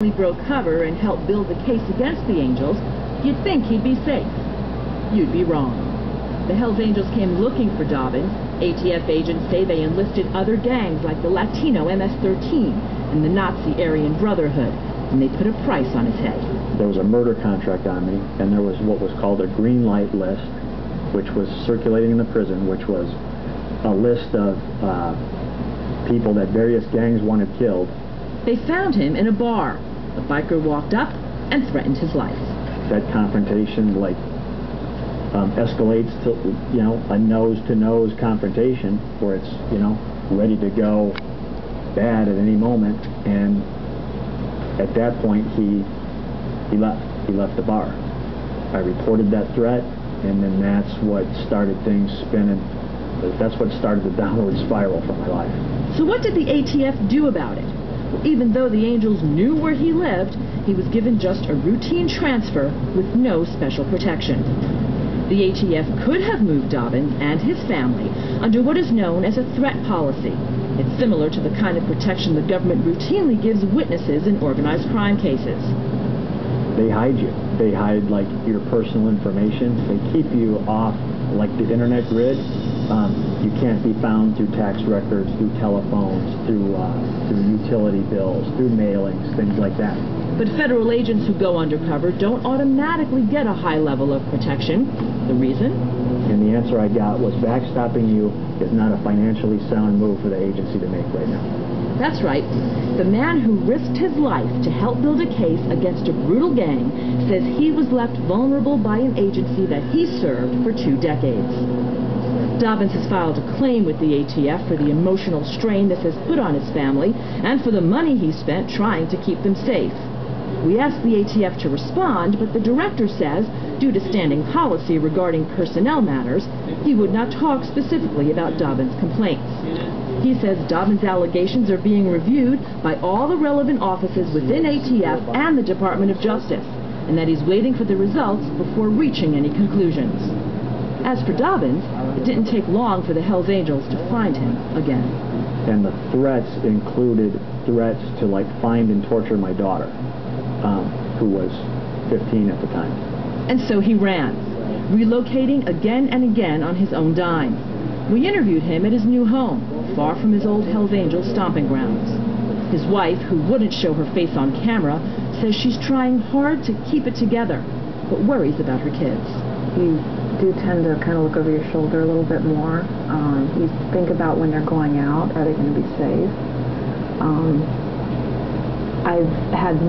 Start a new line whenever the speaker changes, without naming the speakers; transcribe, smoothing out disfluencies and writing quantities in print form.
He broke cover and helped build the case against the Angels, you'd think he'd be safe. You'd be wrong. The Hells Angels came looking for Dobbins. ATF agents say they enlisted other gangs like the Latino MS-13 and the Nazi Aryan Brotherhood, and they put a price on his head.
There was a murder contract on me, and there was what was called a green light list, which was circulating in the prison, which was a list of people that various gangs wanted killed.
They found him in a bar. The biker walked up and threatened his life.
That confrontation, escalates to, a nose-to-nose confrontation where it's, ready to go bad at any moment. And at that point, he left. He left the bar. I reported that threat, and then that's what started things spinning. That's what started the downward spiral for my life.
So what did the ATF do about it? Well, even though the Angels knew where he lived, he was given just a routine transfer with no special protection. The ATF could have moved Dobbins and his family under what is known as a threat policy. It's similar to the kind of protection the government routinely gives witnesses in organized crime cases.
They hide you. They hide, your personal information. They keep you off, the internet grid. You can't be found through tax records, through telephones, through utility bills, through mailings, things like that.
But federal agents who go undercover don't automatically get a high level of protection. The reason?
And the answer I got was backstopping you is not a financially sound move for the agency to make right now.
That's right. The man who risked his life to help build a case against a brutal gang says he was left vulnerable by an agency that he served for 2 decades. Dobbins has filed a claim with the ATF for the emotional strain this has put on his family and for the money he spent trying to keep them safe. We asked the ATF to respond, but the director says, due to standing policy regarding personnel matters, he would not talk specifically about Dobbins' complaints. He says Dobbins' allegations are being reviewed by all the relevant offices within ATF and the Department of Justice, and that he's waiting for the results before reaching any conclusions. As for Dobbins, it didn't take long for the Hells Angels to find him again.
And the threats included threats to, find and torture my daughter, who was 15 at the time.
And so he ran, relocating again and again on his own dime. We interviewed him at his new home, far from his old Hells Angels stomping grounds. His wife, who wouldn't show her face on camera, says she's trying hard to keep it together, but worries about her kids.
You do tend to kind of look over your shoulder a little bit more. You think about when they're going out, are they going to be safe? I've had